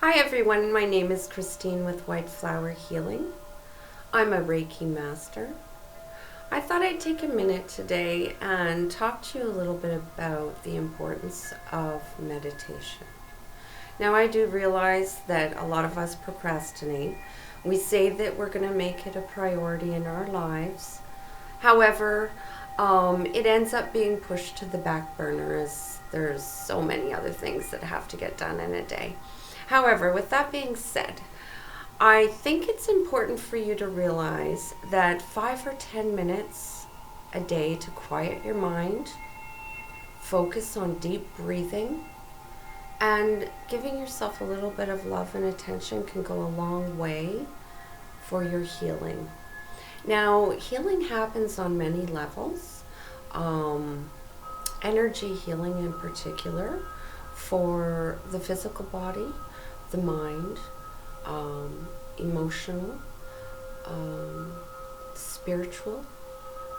Hi everyone, my name is Christine with White Flower Healing. I'm a Reiki master. I thought I'd take a minute today and talk to you a little bit about the importance of meditation. Now, I do realize that a lot of us procrastinate. We say that we're going to make it a priority in our lives. However, it ends up being pushed to the back burner as there's so many other things that have to get done in a day. However, with that being said, I think it's important for you to realize that 5 or 10 minutes a day to quiet your mind, focus on deep breathing, and giving yourself a little bit of love and attention can go a long way for your healing. Now, healing happens on many levels. Energy healing in particular for the physical body, the mind, emotional, spiritual,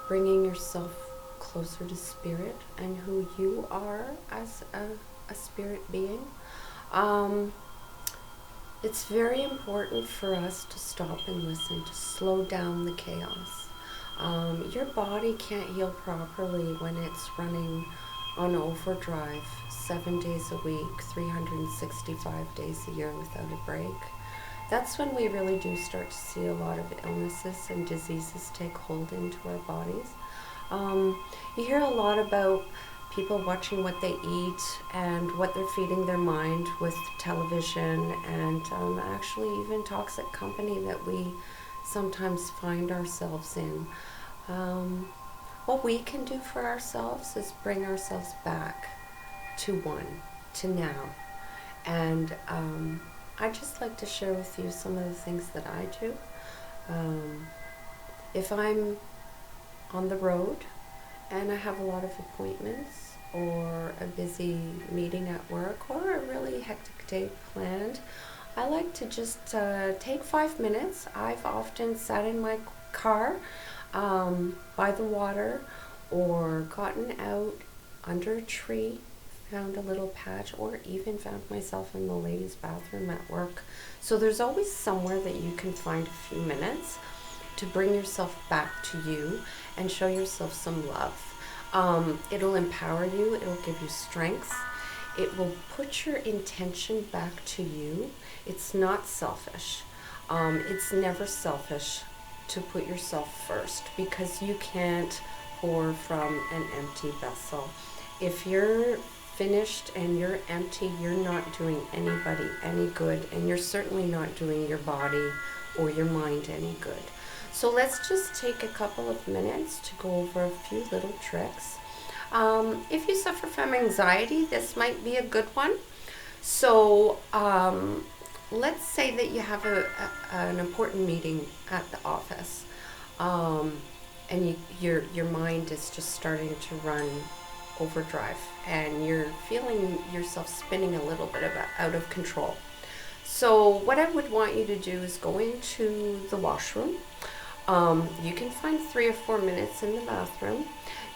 bringing yourself closer to spirit and who you are as a spirit being. It's very important for us to stop and listen, to slow down the chaos. Your body can't heal properly when it's running on overdrive 7 days a week, 365 days a year without a break. That's when we really do start to see a lot of illnesses and diseases take hold into our bodies. You hear a lot about people watching what they eat and what they're feeding their mind with television and actually even toxic company that we sometimes find ourselves in. What we can do for ourselves is bring ourselves back to now. And I'd just like to share with you some of the things that I do. If I'm on the road and I have a lot of appointments or a busy meeting at work or a really hectic day planned, I like to just take 5 minutes. I've often sat in my car by the water or gotten out under a tree, found a little patch, or even found myself in the ladies' bathroom at work. So there's always somewhere that you can find a few minutes to bring yourself back to you and show yourself some love. It'll empower you, it'll give you strength, it will put your intention back to you. It's not selfish. It's never selfish to put yourself first because you can't pour from an empty vessel. If you're finished and you're empty, you're not doing anybody any good, and you're certainly not doing your body or your mind any good. So let's just take a couple of minutes to go over a few little tricks. If you suffer from anxiety, this might be a good one. So let's say that you have an important meeting at the office, and your mind is just starting to run overdrive, and you're feeling yourself spinning a little bit out of control. So what I would want you to do is go into the washroom. You can find 3 or 4 minutes in the bathroom.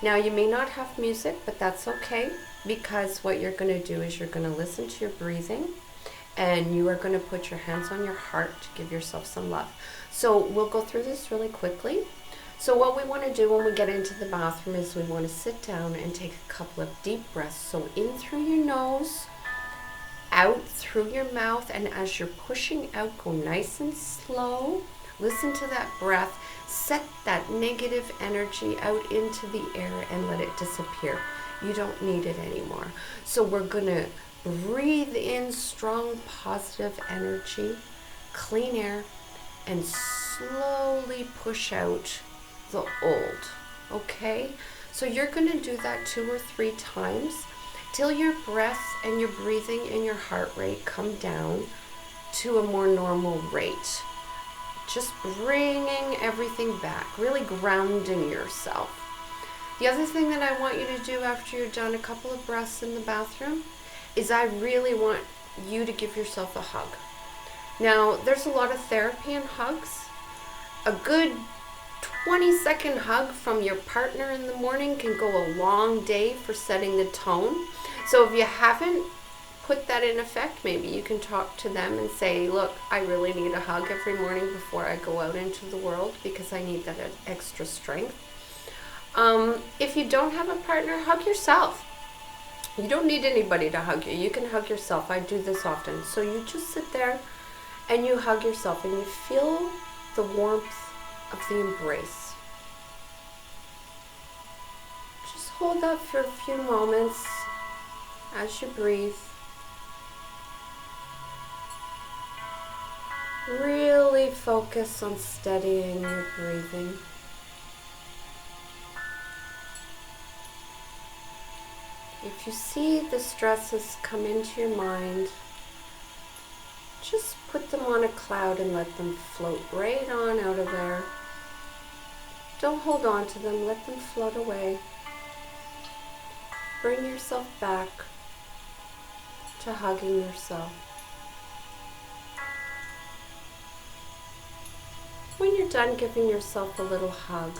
Now, you may not have music, but that's okay, because what you're going to do is you're going to listen to your breathing, and you are going to put your hands on your heart to give yourself some love. So we'll go through this really quickly. So what we want to do when we get into the bathroom is we want to sit down and take a couple of deep breaths. So in through your nose, out through your mouth, and as you're pushing out, go nice and slow. Listen to that breath. Set that negative energy out into the air and let it disappear. You don't need it anymore. So we're going to breathe in strong, positive energy, clean air, and slowly push out the old. Okay? So you're going to do that 2 or 3 times till your breath and your breathing and your heart rate come down to a more normal rate. Just bringing everything back, really grounding yourself. The other thing that I want you to do after you're done a couple of breaths in the bathroom is I really want you to give yourself a hug. Now, there's a lot of therapy in hugs. A good 20-second hug from your partner in the morning can go a long day for setting the tone. So if you haven't put that in effect. Maybe you can talk to them and say, look, I really need a hug every morning before I go out into the world because I need that extra strength. If you don't have a partner, hug yourself. You don't need anybody to hug you. You can hug yourself. I do this often. So you just sit there and you hug yourself and you feel the warmth of the embrace. Just hold that for a few moments as you breathe. Really focus on steadying your breathing. If you see the stresses come into your mind, just put them on a cloud and let them float right on out of there. Don't hold on to them, let them float away. Bring yourself back to hugging yourself. When you're done giving yourself a little hug,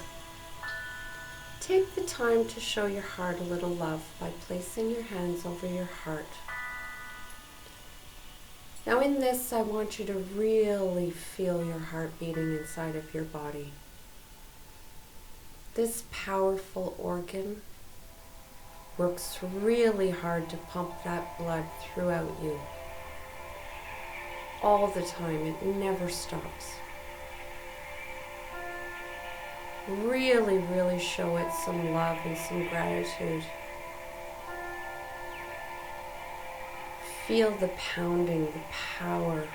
take the time to show your heart a little love by placing your hands over your heart. Now in this, I want you to really feel your heart beating inside of your body. This powerful organ works really hard to pump that blood throughout you. All the time, it never stops. Really, really show it some love and some gratitude. Feel the pounding, the power.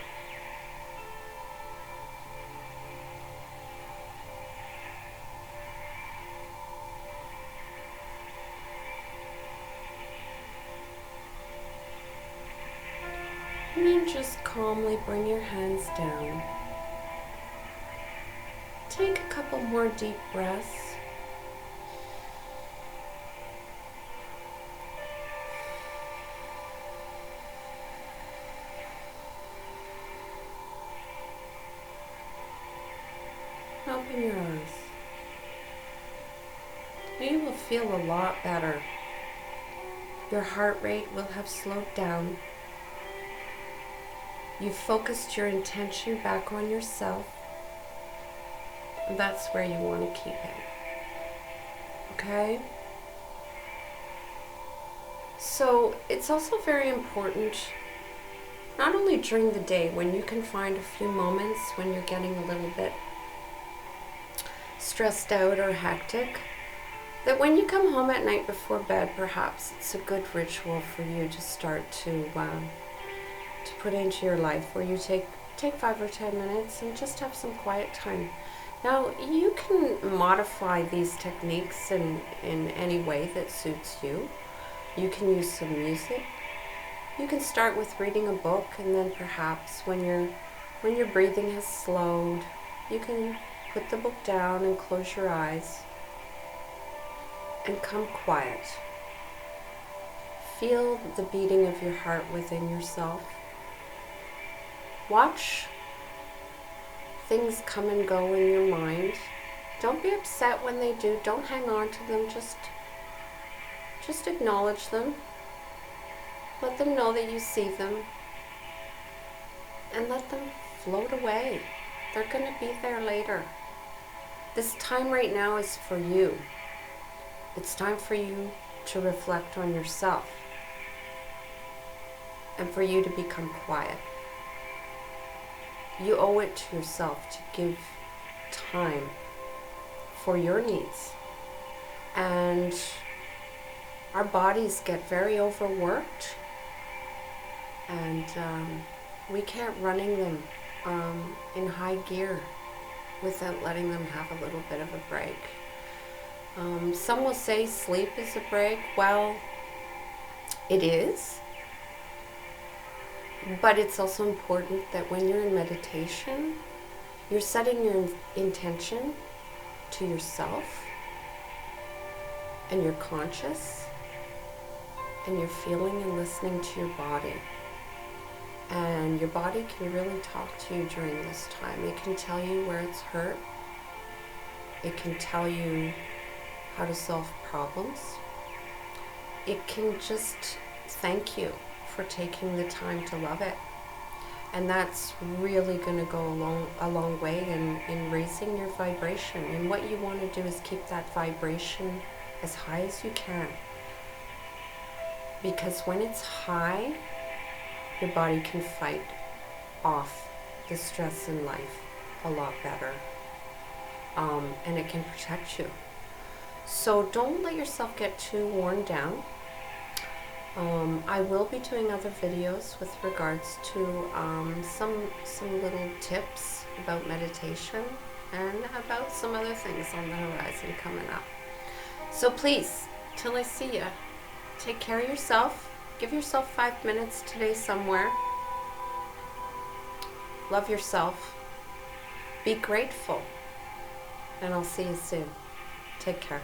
And then just calmly bring your hands down. Take a couple more deep breaths. Open your eyes. You will feel a lot better. Your heart rate will have slowed down. You've focused your intention back on yourself. And that's where you want to keep it. Okay? So it's also very important, not only during the day when you can find a few moments when you're getting a little bit stressed out or hectic, that when you come home at night before bed, perhaps it's a good ritual for you to start to put into your life, where you take 5 or 10 minutes and just have some quiet time. Now, you can modify these techniques in any way that suits you. You can use some music. You can start with reading a book, and then perhaps when your breathing has slowed, you can put the book down and close your eyes and come quiet. Feel the beating of your heart within yourself. Watch things come and go in your mind. Don't be upset when they do. Don't hang on to them. Just acknowledge them. Let them know that you see them. And let them float away. They're going to be there later. This time right now is for you. It's time for you to reflect on yourself. And for you to become quiet. You owe it to yourself to give time for your needs. And our bodies get very overworked, and we can't running them in high gear without letting them have a little bit of a break. Some will say sleep is a break. Well, it is. But it's also important that when you're in meditation, you're setting your intention to yourself, and you're conscious, and you're feeling and listening to your body. And your body can really talk to you during this time. It can tell you where it's hurt. It can tell you how to solve problems. It can just thank you for taking the time to love it. And that's really going to go a long way in raising your vibration. And what you want to do is keep that vibration as high as you can. Because when it's high, your body can fight off the stress in life a lot better. And it can protect you. So don't let yourself get too worn down. I will be doing other videos with regards to some little tips about meditation and about some other things on the horizon coming up. So please, till I see you, take care of yourself. Give yourself 5 minutes today somewhere. Love yourself. Be grateful. And I'll see you soon. Take care.